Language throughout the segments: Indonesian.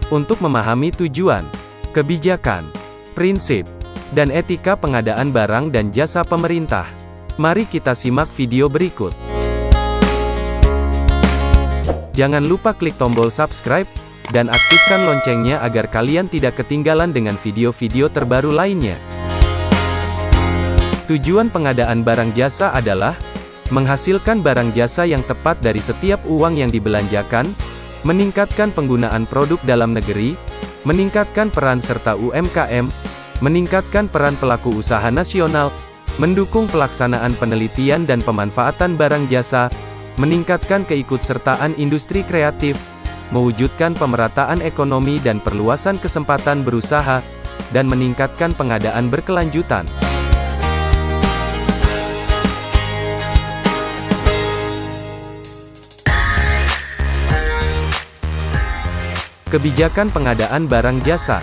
Untuk memahami tujuan, kebijakan, prinsip, dan etika pengadaan barang dan jasa pemerintah, mari kita simak video berikut. Jangan lupa klik tombol subscribe, dan aktifkan loncengnya agar kalian tidak ketinggalan dengan video-video terbaru lainnya. Tujuan pengadaan barang jasa adalah menghasilkan barang jasa yang tepat dari setiap uang yang dibelanjakan, meningkatkan penggunaan produk dalam negeri, meningkatkan peran serta UMKM, meningkatkan peran pelaku usaha nasional, mendukung pelaksanaan penelitian dan pemanfaatan barang jasa, meningkatkan keikutsertaan industri kreatif, mewujudkan pemerataan ekonomi dan perluasan kesempatan berusaha, dan meningkatkan pengadaan berkelanjutan. Kebijakan pengadaan barang jasa.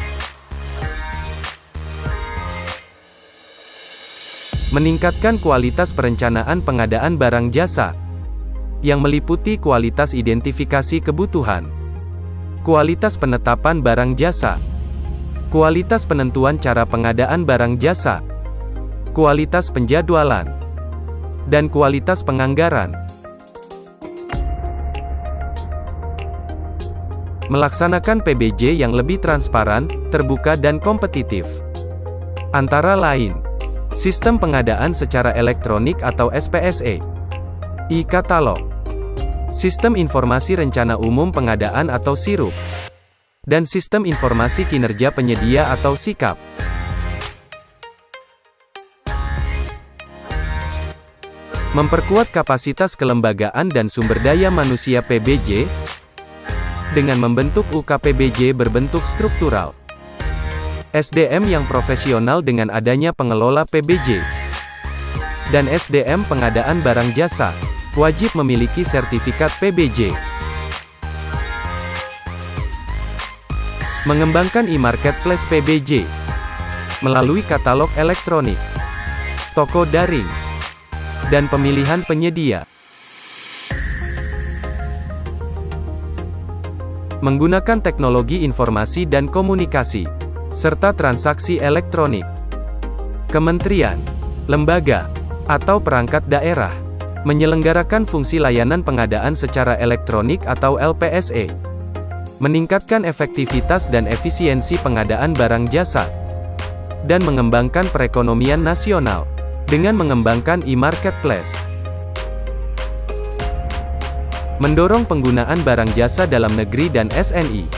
Meningkatkan kualitas perencanaan pengadaan barang jasa, yang meliputi kualitas identifikasi kebutuhan, kualitas penetapan barang jasa, kualitas penentuan cara pengadaan barang jasa, kualitas penjadwalan, dan kualitas penganggaran. Melaksanakan PBJ yang lebih transparan, terbuka dan kompetitif. Antara lain, sistem pengadaan secara elektronik atau SPSE, e-katalog, sistem informasi rencana umum pengadaan atau SIRUP, dan sistem informasi kinerja penyedia atau SIKAP. Memperkuat kapasitas kelembagaan dan sumber daya manusia PBJ, dengan membentuk UKPBJ berbentuk struktural. SDM yang profesional dengan adanya pengelola PBJ. Dan SDM pengadaan barang jasa, wajib memiliki sertifikat PBJ. Mengembangkan e-marketplace PBJ, melalui katalog elektronik, toko daring, dan pemilihan penyedia. Menggunakan teknologi informasi dan komunikasi, serta transaksi elektronik. Kementerian, lembaga, atau perangkat daerah, menyelenggarakan fungsi layanan pengadaan secara elektronik atau LPSE. Meningkatkan efektivitas dan efisiensi pengadaan barang jasa. Dan mengembangkan perekonomian nasional, dengan mengembangkan e-marketplace. Mendorong penggunaan barang jasa dalam negeri dan SNI.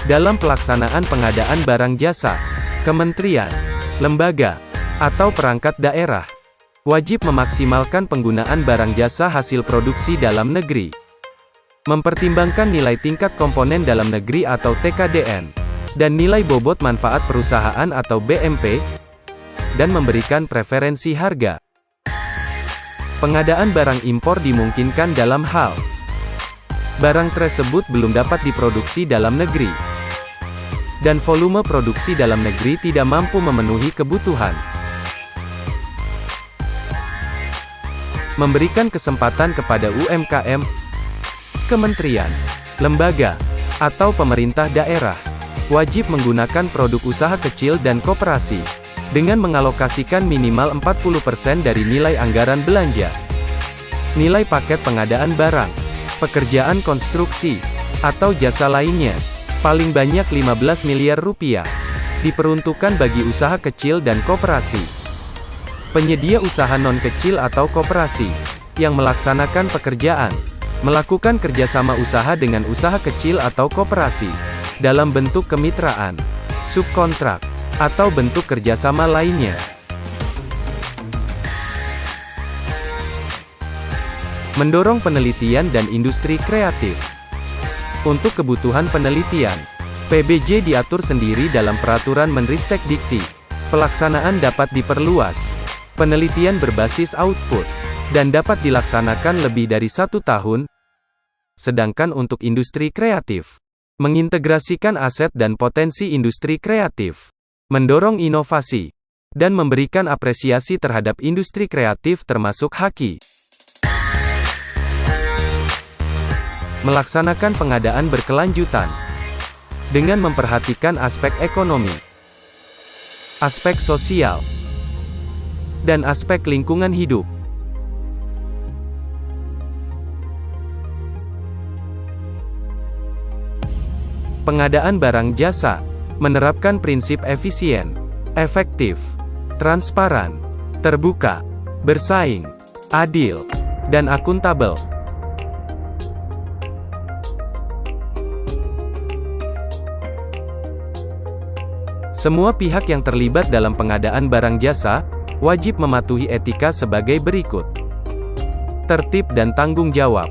Dalam pelaksanaan pengadaan barang jasa, kementerian, lembaga, atau perangkat daerah wajib memaksimalkan penggunaan barang jasa hasil produksi dalam negeri. Mempertimbangkan nilai tingkat komponen dalam negeri atau TKDN, dan nilai bobot manfaat perusahaan atau BMP, dan memberikan preferensi harga. Pengadaan barang impor dimungkinkan dalam hal barang tersebut belum dapat diproduksi dalam negeri, dan volume produksi dalam negeri tidak mampu memenuhi kebutuhan. Memberikan kesempatan kepada UMKM, kementerian, lembaga, atau pemerintah daerah, wajib menggunakan produk usaha kecil dan koperasi, dengan mengalokasikan minimal 40% dari nilai anggaran belanja. Nilai paket pengadaan barang, pekerjaan konstruksi, atau jasa lainnya, paling banyak 15 miliar rupiah, diperuntukkan bagi usaha kecil dan koperasi. Penyedia usaha non-kecil atau koperasi, yang melaksanakan pekerjaan, melakukan kerjasama usaha dengan usaha kecil atau koperasi, dalam bentuk kemitraan, subkontrak, atau bentuk kerjasama lainnya. Mendorong penelitian dan industri kreatif. Untuk kebutuhan penelitian, PBJ diatur sendiri dalam Peraturan Menristek Dikti. Pelaksanaan dapat diperluas. Penelitian berbasis output, dan dapat dilaksanakan lebih dari 1 tahun. Sedangkan untuk industri kreatif, mengintegrasikan aset dan potensi industri kreatif, mendorong inovasi, dan memberikan apresiasi terhadap industri kreatif termasuk haki. Melaksanakan pengadaan berkelanjutan. dengan memperhatikan aspek ekonomi, aspek sosial, dan aspek lingkungan hidup. Pengadaan barang jasa menerapkan prinsip efisien, efektif, transparan, terbuka, bersaing, adil, dan akuntabel. Semua pihak yang terlibat dalam pengadaan barang jasa wajib mematuhi etika sebagai berikut: tertib dan tanggung jawab,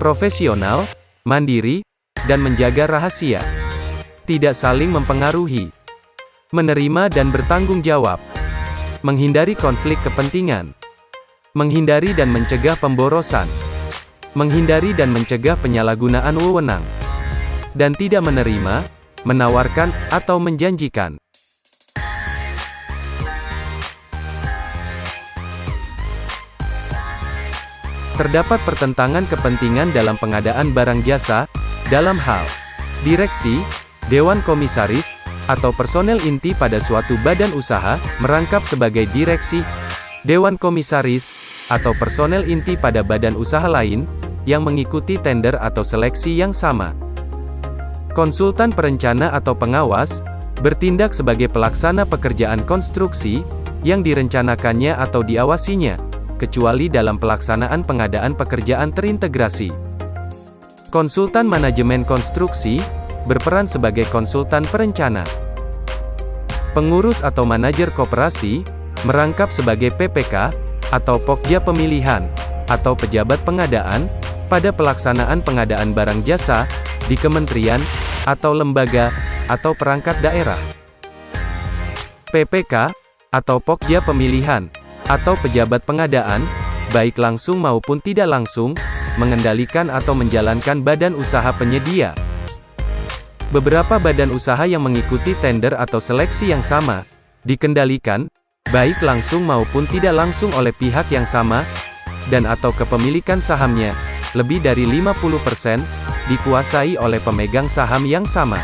profesional, mandiri, dan menjaga rahasia, tidak saling mempengaruhi, menerima dan bertanggung jawab, menghindari konflik kepentingan, menghindari dan mencegah pemborosan, menghindari dan mencegah penyalahgunaan wewenang, dan tidak menerima, menawarkan, atau menjanjikan. Terdapat pertentangan kepentingan dalam pengadaan barang jasa, dalam hal direksi, dewan komisaris, atau personel inti pada suatu badan usaha, merangkap sebagai direksi, dewan komisaris, atau personel inti pada badan usaha lain, yang mengikuti tender atau seleksi yang sama. Konsultan perencana atau pengawas, bertindak sebagai pelaksana pekerjaan konstruksi, yang direncanakannya atau diawasinya, kecuali dalam pelaksanaan pengadaan pekerjaan terintegrasi. Konsultan manajemen konstruksi, berperan sebagai konsultan perencana. Pengurus atau manajer koperasi, merangkap sebagai PPK, atau Pokja pemilihan, atau pejabat pengadaan, pada pelaksanaan pengadaan barang jasa, di kementerian, atau lembaga, atau perangkat daerah. PPK, atau Pokja pemilihan, atau pejabat pengadaan, baik langsung maupun tidak langsung, mengendalikan atau menjalankan badan usaha penyedia. Beberapa badan usaha yang mengikuti tender atau seleksi yang sama, dikendalikan, baik langsung maupun tidak langsung oleh pihak yang sama, dan atau kepemilikan sahamnya, lebih dari 50%, dikuasai oleh pemegang saham yang sama.